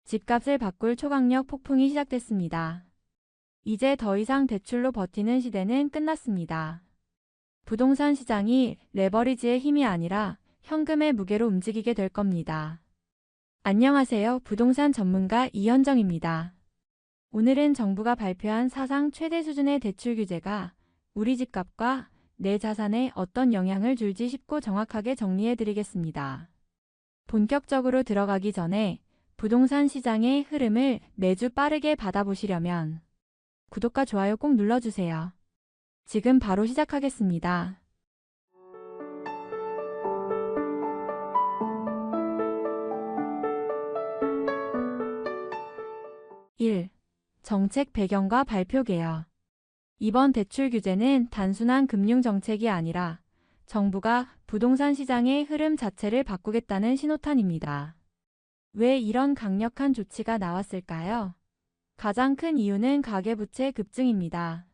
집값을 바꿀 초강력 폭풍이 시작됐습니다. 이제 더 이상 대출로 버티는 시대는 끝났습니다. 부동산 시장이 레버리지의 힘이 아니라 현금의 무게로 움직이게 될 겁니다. 안녕하세요. 부동산 전문가 이현정입니다. 오늘은 정부가 발표한 사상 최대 수준의 대출 규제가 우리 집값과 내 자산에 어떤 영향을 줄지 쉽고 정확하게 정리해 드리겠습니다. 본격적으로 들어가기 전에 부동산 시장의 흐름을 매주 빠르게 받아보시려면 구독과 좋아요 꼭 눌러주세요. 지금 바로 시작하겠습니다. 1. 정책 배경과 발표 개요. 이번 대출 규제는 단순한 금융 정책이 아니라 정부가 부동산 시장의 흐름 자체를 바꾸겠다는 신호탄입니다. 왜 이런 강력한 조치가 나왔을까요? 가장 큰 이유는 가계부채 급증입니다.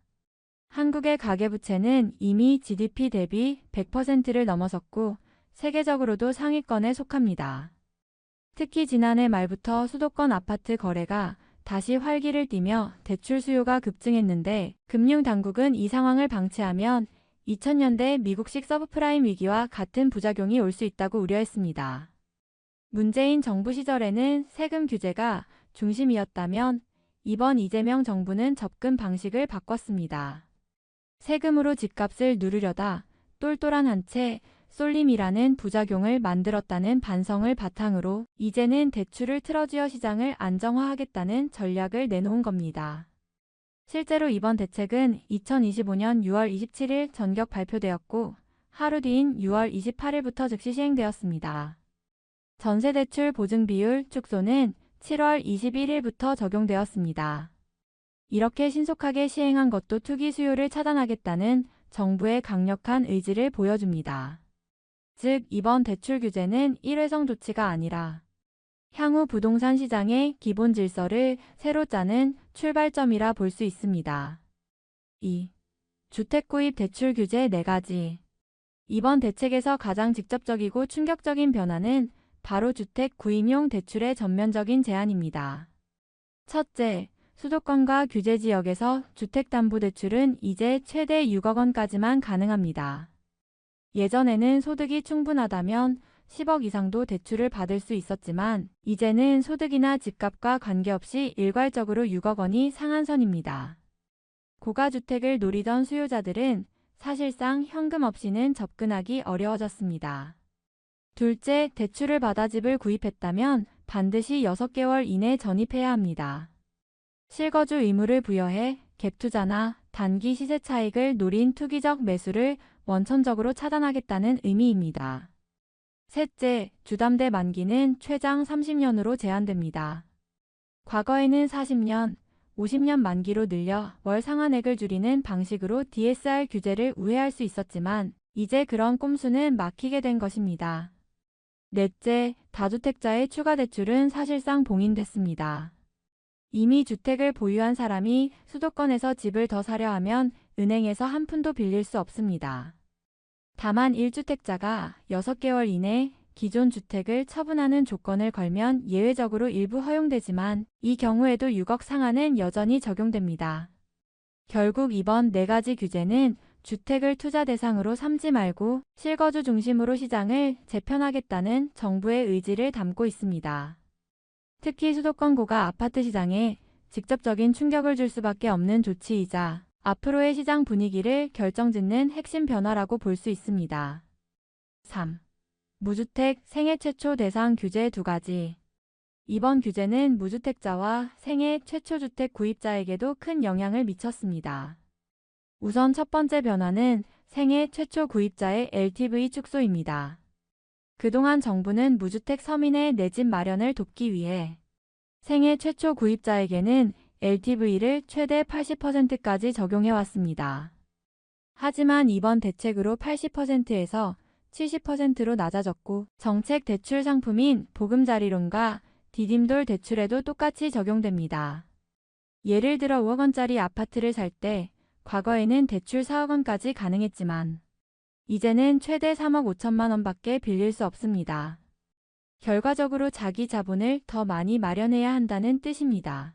한국의 가계부채는 이미 GDP 대비 100%를 넘어섰고 세계적으로도 상위권에 속합니다. 특히 지난해 말부터 수도권 아파트 거래가 다시 활기를 띠며 대출 수요가 급증했는데 금융당국은 이 상황을 방치하면 2000년대 미국식 서브프라임 위기와 같은 부작용이 올 수 있다고 우려했습니다. 문재인 정부 시절에는 세금 규제가 중심이었다면 이번 이재명 정부는 접근 방식을 바꿨습니다. 세금으로 집값을 누르려다 똘똘한 한 채 쏠림이라는 부작용을 만들었다는 반성을 바탕으로 이제는 대출을 틀어쥐어 시장을 안정화하겠다는 전략을 내놓은 겁니다. 실제로 이번 대책은 2025년 6월 27일 전격 발표되었고 하루 뒤인 6월 28일부터 즉시 시행되었습니다. 전세대출 보증비율 축소는 7월 21일부터 적용되었습니다. 이렇게 신속하게 시행한 것도 투기 수요를 차단하겠다는 정부의 강력한 의지를 보여줍니다. 즉, 이번 대출 규제는 일회성 조치가 아니라 향후 부동산 시장의 기본 질서를 새로 짜는 출발점이라 볼 수 있습니다. 2. 주택구입 대출 규제 4가지. 이번 대책에서 가장 직접적이고 충격적인 변화는 바로 주택 구입용 대출의 전면적인 제한입니다. 첫째, 수도권과 규제 지역에서 주택담보대출은 이제 최대 6억 원까지만 가능합니다. 예전에는 소득이 충분하다면 10억 이상도 대출을 받을 수 있었지만 이제는 소득이나 집값과 관계없이 일괄적으로 6억 원이 상한선입니다. 고가주택을 노리던 수요자들은 사실상 현금 없이는 접근하기 어려워졌습니다. 둘째, 대출을 받아 집을 구입했다면 반드시 6개월 이내 전입해야 합니다. 실거주 의무를 부여해 갭투자나 단기 시세 차익을 노린 투기적 매수를 원천적으로 차단하겠다는 의미입니다. 셋째, 주담대 만기는 최장 30년으로 제한됩니다. 과거에는 40년, 50년 만기로 늘려 월 상환액을 줄이는 방식으로 DSR 규제를 우회할 수 있었지만 이제 그런 꼼수는 막히게 된 것입니다. 넷째, 다주택자의 추가 대출은 사실상 봉인됐습니다. 이미 주택을 보유한 사람이 수도권에서 집을 더 사려 하면 은행에서 한 푼도 빌릴 수 없습니다. 다만 1주택자가 6개월 이내 기존 주택을 처분하는 조건을 걸면 예외적으로 일부 허용되지만 이 경우에도 6억 상한은 여전히 적용됩니다. 결국 이번 4가지 규제는 주택을 투자 대상으로 삼지 말고 실거주 중심으로 시장을 재편하겠다는 정부의 의지를 담고 있습니다. 특히 수도권 고가 아파트 시장에 직접적인 충격을 줄 수밖에 없는 조치이자 앞으로의 시장 분위기를 결정짓는 핵심 변화라고 볼 수 있습니다. 3. 무주택 생애 최초 대상 규제 2가지. 이번 규제는 무주택자와 생애 최초 주택 구입자에게도 큰 영향을 미쳤습니다. 우선 첫 번째 변화는 생애 최초 구입자의 LTV 축소입니다. 그동안 정부는 무주택 서민의 내 집 마련을 돕기 위해 생애 최초 구입자에게는 LTV를 최대 80%까지 적용해왔습니다. 하지만 이번 대책으로 80%에서 70%로 낮아졌고 정책 대출 상품인 보금자리론과 디딤돌 대출에도 똑같이 적용됩니다. 예를 들어 5억 원짜리 아파트를 살 때 과거에는 대출 4억 원까지 가능했지만 이제는 최대 3억 5천만 원밖에 빌릴 수 없습니다. 결과적으로 자기 자본을 더 많이 마련해야 한다는 뜻입니다.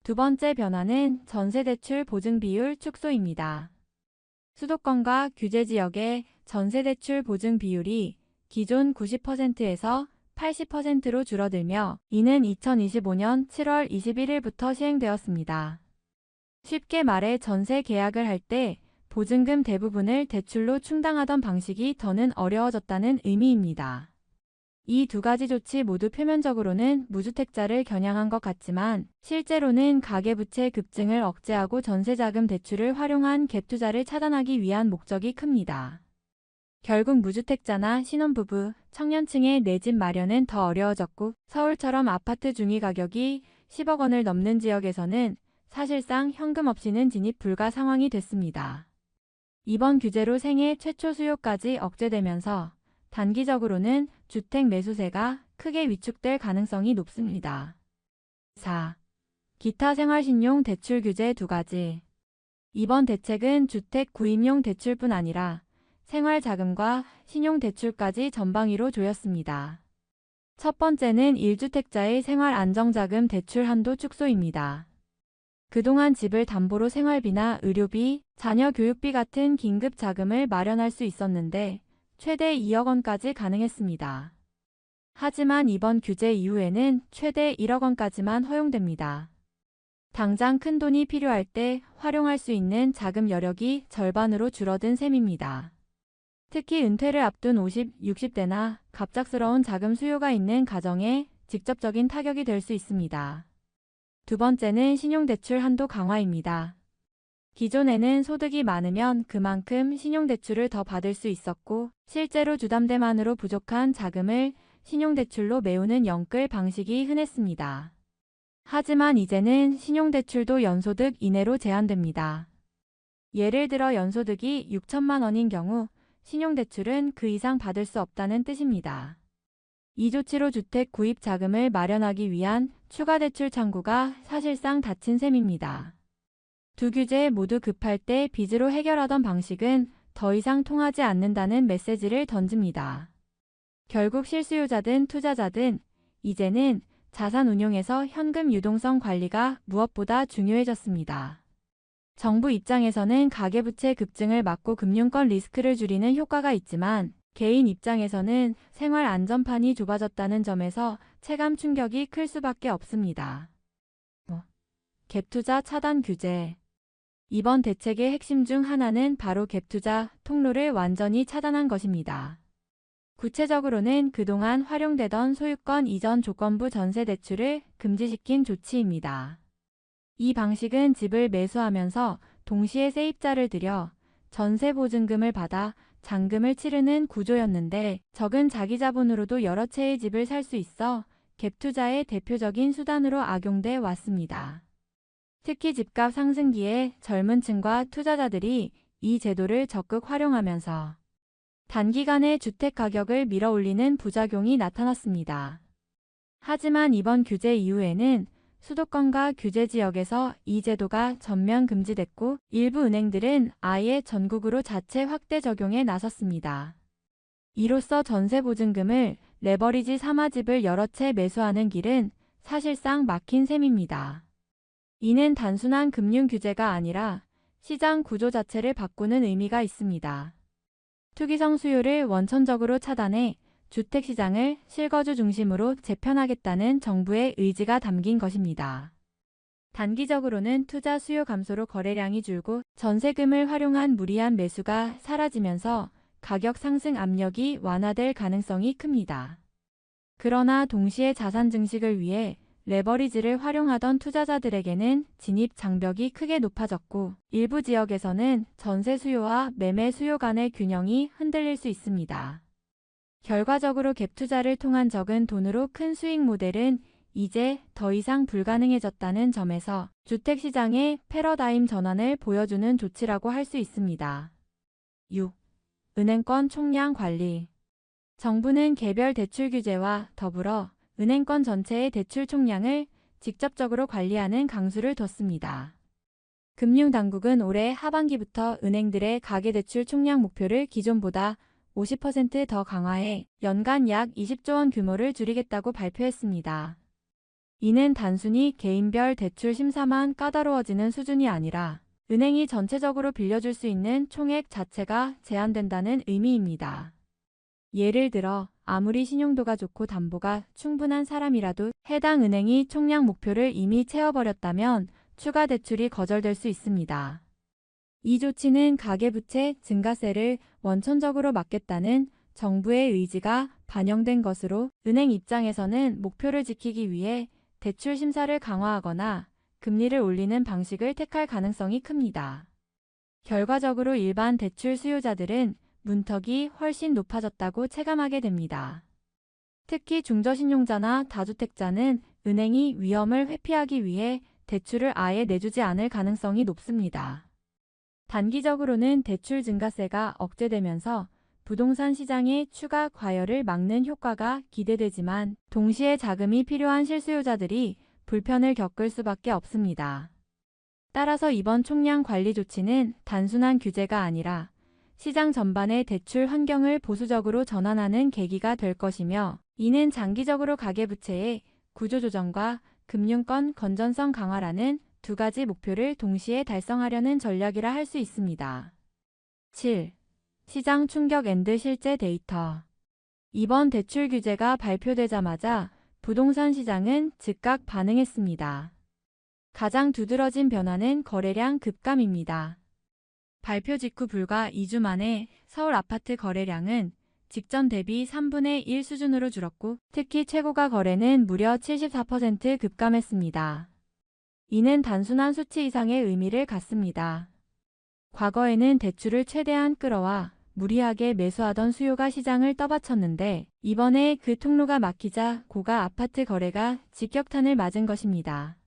두 번째 변화는 전세대출 보증 비율 축소입니다. 수도권과 규제지역의 전세대출 보증 비율이 기존 90%에서 80%로 줄어들며 이는 2025년 7월 21일부터 시행되었습니다. 쉽게 말해 전세 계약을 할 때 보증금 대부분을 대출로 충당하던 방식이 더는 어려워졌다는 의미입니다. 이 두 가지 조치 모두 표면적으로는 무주택자를 겨냥한 것 같지만 실제로는 가계부채 급증을 억제하고 전세자금 대출을 활용한 갭투자를 차단하기 위한 목적이 큽니다. 결국 무주택자나 신혼부부, 청년층의 내 집 마련은 더 어려워졌고 서울처럼 아파트 중위 가격이 10억 원을 넘는 지역에서는 사실상 현금 없이는 진입 불가 상황이 됐습니다. 이번 규제로 생애 최초 수요까지 억제되면서 단기적으로는 주택 매수세가 크게 위축될 가능성이 높습니다. 4. 기타 생활신용 대출 규제 두 가지. 이번 대책은 주택 구입용 대출뿐 아니라 생활자금과 신용대출까지 전방위로 조였습니다. 첫 번째는 1주택자의 생활안정자금 대출 한도 축소입니다. 그동안 집을 담보로 생활비나 의료비, 자녀 교육비 같은 긴급 자금을 마련할 수 있었는데 최대 2억 원까지 가능했습니다. 하지만 이번 규제 이후에는 최대 1억 원까지만 허용됩니다. 당장 큰 돈이 필요할 때 활용할 수 있는 자금 여력이 절반으로 줄어든 셈입니다. 특히 은퇴를 앞둔 50, 60대나 갑작스러운 자금 수요가 있는 가정에 직접적인 타격이 될 수 있습니다. 두 번째는 신용대출 한도 강화입니다. 기존에는 소득이 많으면 그만큼 신용대출을 더 받을 수 있었고 실제로 주담대만으로 부족한 자금을 신용대출로 메우는 영끌 방식이 흔했습니다. 하지만 이제는 신용대출도 연소득 이내로 제한됩니다. 예를 들어 연소득이 6천만 원인 경우 신용대출은 그 이상 받을 수 없다는 뜻입니다. 이 조치로 주택 구입 자금을 마련하기 위한 추가 대출 창구가 사실상 닫힌 셈입니다. 두 규제 모두 급할 때 빚으로 해결하던 방식은 더 이상 통하지 않는다는 메시지를 던집니다. 결국 실수요자든 투자자든 이제는 자산 운용에서 현금 유동성 관리가 무엇보다 중요해졌습니다. 정부 입장에서는 가계부채 급증을 막고 금융권 리스크를 줄이는 효과가 있지만 개인 입장에서는 생활 안전판이 좁아졌다는 점에서 체감 충격이 클 수밖에 없습니다. 갭투자 차단 규제. 이번 대책의 핵심 중 하나는 바로 갭투자 통로를 완전히 차단한 것입니다. 구체적으로는 그동안 활용되던 소유권 이전 조건부 전세 대출을 금지시킨 조치입니다. 이 방식은 집을 매수하면서 동시에 세입자를 들여 전세 보증금을 받아 잔금을 치르는 구조였는데 적은 자기 자본으로도 여러 채의 집을 살 수 있어 갭투자의 대표적인 수단으로 악용돼 왔습니다. 특히 집값 상승기에 젊은 층과 투자자들이 이 제도를 적극 활용하면서 단기간에 주택 가격을 밀어올리는 부작용이 나타났습니다. 하지만 이번 규제 이후에는 수도권과 규제 지역에서 이 제도가 전면 금지됐고 일부 은행들은 아예 전국으로 자체 확대 적용에 나섰습니다. 이로써 전세 보증금을 레버리지 삼아 집을 여러 채 매수하는 길은 사실상 막힌 셈입니다. 이는 단순한 금융 규제가 아니라 시장 구조 자체를 바꾸는 의미가 있습니다. 투기성 수요를 원천적으로 차단해 주택시장을 실거주 중심으로 재편하겠다는 정부의 의지가 담긴 것입니다. 단기적으로는 투자 수요 감소로 거래량이 줄고 전세금을 활용한 무리한 매수가 사라지면서 가격 상승 압력이 완화될 가능성이 큽니다. 그러나 동시에 자산 증식을 위해 레버리지를 활용하던 투자자들에게는 진입 장벽이 크게 높아졌고 일부 지역에서는 전세 수요와 매매 수요 간의 균형이 흔들릴 수 있습니다. 결과적으로 갭투자를 통한 적은 돈으로 큰 수익 모델은 이제 더 이상 불가능해졌다는 점에서 주택시장의 패러다임 전환을 보여주는 조치라고 할 수 있습니다. 6. 은행권 총량 관리. 정부는 개별 대출 규제와 더불어 은행권 전체의 대출 총량을 직접적으로 관리하는 강수를 뒀습니다. 금융당국은 올해 하반기부터 은행들의 가계대출 총량 목표를 기존보다 50%더 강화해 연간 약 20조 원 규모를 줄이겠다고 발표했습니다. 이는 단순히 개인별 대출 심사만 까다로워지는 수준이 아니라 은행이 전체적으로 빌려줄 수 있는 총액 자체가 제한된다는 의미입니다. 예를 들어 아무리 신용도가 좋고 담보가 충분한 사람이라도 해당 은행이 총량 목표를 이미 채워버렸다면 추가 대출이 거절될 수 있습니다. 이 조치는 가계부채 증가세를 원천적으로 막겠다는 정부의 의지가 반영된 것으로 은행 입장에서는 목표를 지키기 위해 대출 심사를 강화하거나 금리를 올리는 방식을 택할 가능성이 큽니다. 결과적으로 일반 대출 수요자들은 문턱이 훨씬 높아졌다고 체감하게 됩니다. 특히 중저신용자나 다주택자는 은행이 위험을 회피하기 위해 대출을 아예 내주지 않을 가능성이 높습니다. 단기적으로는 대출 증가세가 억제되면서 부동산 시장의 추가 과열을 막는 효과가 기대되지만 동시에 자금이 필요한 실수요자들이 불편을 겪을 수밖에 없습니다. 따라서 이번 총량 관리 조치는 단순한 규제가 아니라 시장 전반의 대출 환경을 보수적으로 전환하는 계기가 될 것이며 이는 장기적으로 가계부채의 구조조정과 금융권 건전성 강화라는 두 가지 목표를 동시에 달성하려는 전략이라 할 수 있습니다. 7. 시장 충격 앤드 실제 데이터. 이번 대출 규제가 발표되자마자 부동산 시장은 즉각 반응했습니다. 가장 두드러진 변화는 거래량 급감입니다. 발표 직후 불과 2주 만에 서울 아파트 거래량은 직전 대비 3분의 1 수준으로 줄었고 특히 최고가 거래는 무려 74% 급감했습니다. 이는 단순한 수치 이상의 의미를 갖습니다. 과거에는 대출을 최대한 끌어와 무리하게 매수하던 수요가 시장을 떠받쳤는데 이번에 그 통로가 막히자 고가 아파트 거래가 직격탄을 맞은 것입니다.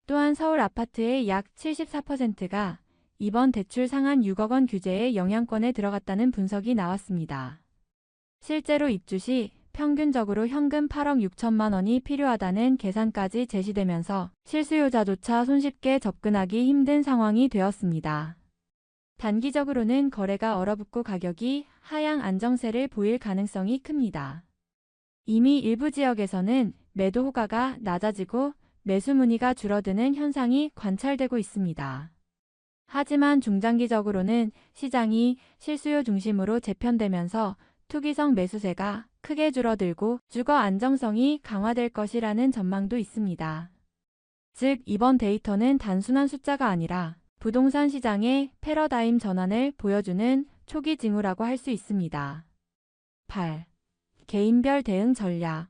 또한 서울 아파트의 약 74%가 이번 대출 상한 6억 원 규제의 영향권에 들어갔다는 분석이 나왔습니다. 실제로 입주 시 평균적으로 현금 8억 6천만 원이 필요하다는 계산까지 제시되면서 실수요자조차 손쉽게 접근하기 힘든 상황이 되었습니다. 단기적으로는 거래가 얼어붙고 가격이 하향 안정세를 보일 가능성이 큽니다. 이미 일부 지역에서는 매도 호가가 낮아지고 매수 문의가 줄어드는 현상이 관찰되고 있습니다. 하지만 중장기적으로는 시장이 실수요 중심으로 재편되면서 투기성 매수세가 크게 줄어들고 주거 안정성이 강화될 것이라는 전망도 있습니다. 즉, 이번 데이터는 단순한 숫자가 아니라 부동산 시장의 패러다임 전환을 보여주는 초기 징후라고 할 수 있습니다. 8. 개인별 대응 전략.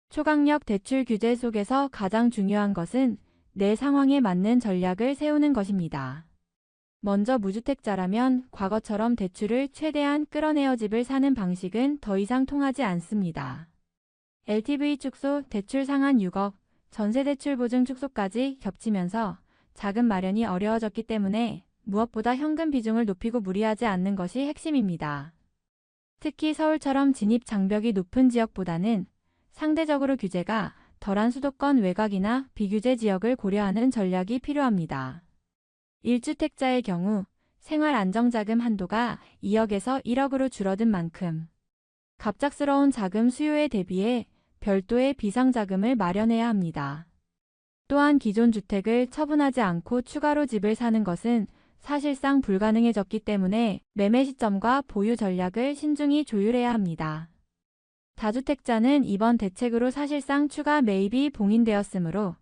초강력 대출 규제 속에서 가장 중요한 것은 내 상황에 맞는 전략을 세우는 것입니다. 먼저 무주택자라면 과거처럼 대출을 최대한 끌어내어 집을 사는 방식은 더 이상 통하지 않습니다. LTV 축소, 대출 상한 6억, 전세대출 보증 축소까지 겹치면서 자금 마련이 어려워졌기 때문에 무엇보다 현금 비중을 높이고 무리하지 않는 것이 핵심입니다. 특히 서울처럼 진입 장벽이 높은 지역보다는 상대적으로 규제가 덜한 수도권 외곽이나 비규제 지역을 고려하는 전략이 필요합니다. 1주택자의 경우 생활 안정자금 한도가 2억에서 1억으로 줄어든 만큼 갑작스러운 자금 수요에 대비해 별도의 비상자금을 마련해야 합니다. 또한 기존 주택을 처분하지 않고 추가로 집을 사는 것은 사실상 불가능해졌기 때문에 매매 시점과 보유 전략을 신중히 조율해야 합니다. 다주택자는 이번 대책으로 사실상 추가 매입이 봉인되었으므로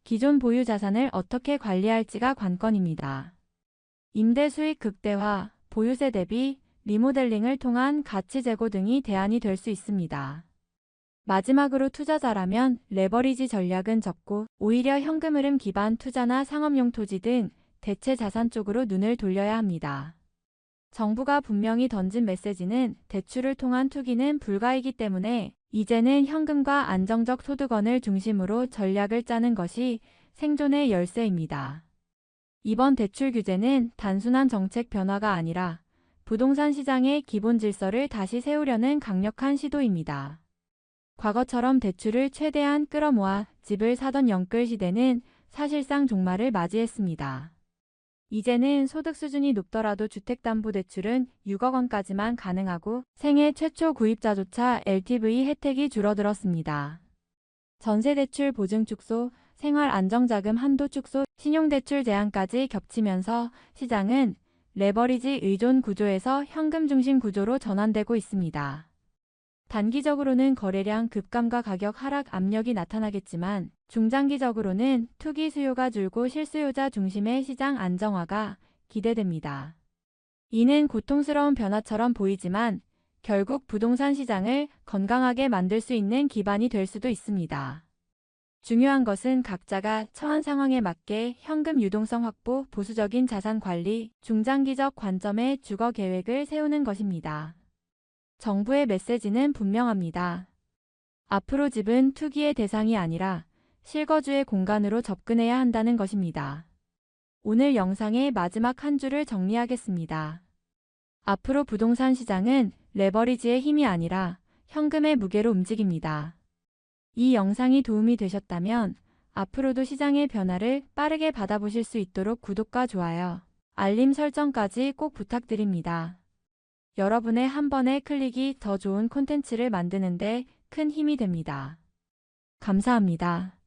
기존 보유 자산을 어떻게 관리할지가 관건입니다. 임대 수익 극대화, 보유세 대비, 리모델링을 통한 가치 제고 등이 대안이 될 수 있습니다. 마지막으로 투자자라면 레버리지 전략은 적고 오히려 현금 흐름 기반 투자나 상업용 토지 등 대체 자산 쪽으로 눈을 돌려야 합니다. 정부가 분명히 던진 메시지는 대출을 통한 투기는 불가이기 때문에 이제는 현금과 안정적 소득원을 중심으로 전략을 짜는 것이 생존의 열쇠입니다. 이번 대출 규제는 단순한 정책 변화가 아니라 부동산 시장의 기본 질서를 다시 세우려는 강력한 시도입니다. 과거처럼 대출을 최대한 끌어모아 집을 사던 영끌 시대는 사실상 종말을 맞이했습니다. 이제는 소득 수준이 높더라도 주택담보대출은 6억 원까지만 가능하고 생애 최초 구입자조차 LTV 혜택이 줄어들었습니다. 전세대출 보증 축소, 생활안정자금 한도 축소, 신용대출 제한까지 겹치면서 시장은 레버리지 의존 구조에서 현금 중심 구조로 전환되고 있습니다. 단기적으로는 거래량 급감과 가격 하락 압력이 나타나겠지만 중장기적으로는 투기 수요가 줄고 실수요자 중심의 시장 안정화가 기대됩니다. 이는 고통스러운 변화처럼 보이지만 결국 부동산 시장을 건강하게 만들 수 있는 기반이 될 수도 있습니다. 중요한 것은 각자가 처한 상황에 맞게 현금 유동성 확보, 보수적인 자산 관리, 중장기적 관점의 주거 계획을 세우는 것입니다. 정부의 메시지는 분명합니다. 앞으로 집은 투기의 대상이 아니라 실거주의 공간으로 접근해야 한다는 것입니다. 오늘 영상의 마지막 한 줄을 정리하겠습니다. 앞으로 부동산 시장은 레버리지의 힘이 아니라 현금의 무게로 움직입니다. 이 영상이 도움이 되셨다면 앞으로도 시장의 변화를 빠르게 받아보실 수 있도록 구독과 좋아요, 알림 설정까지 꼭 부탁드립니다. 여러분의 한 번의 클릭이 더 좋은 콘텐츠를 만드는 데 큰 힘이 됩니다. 감사합니다.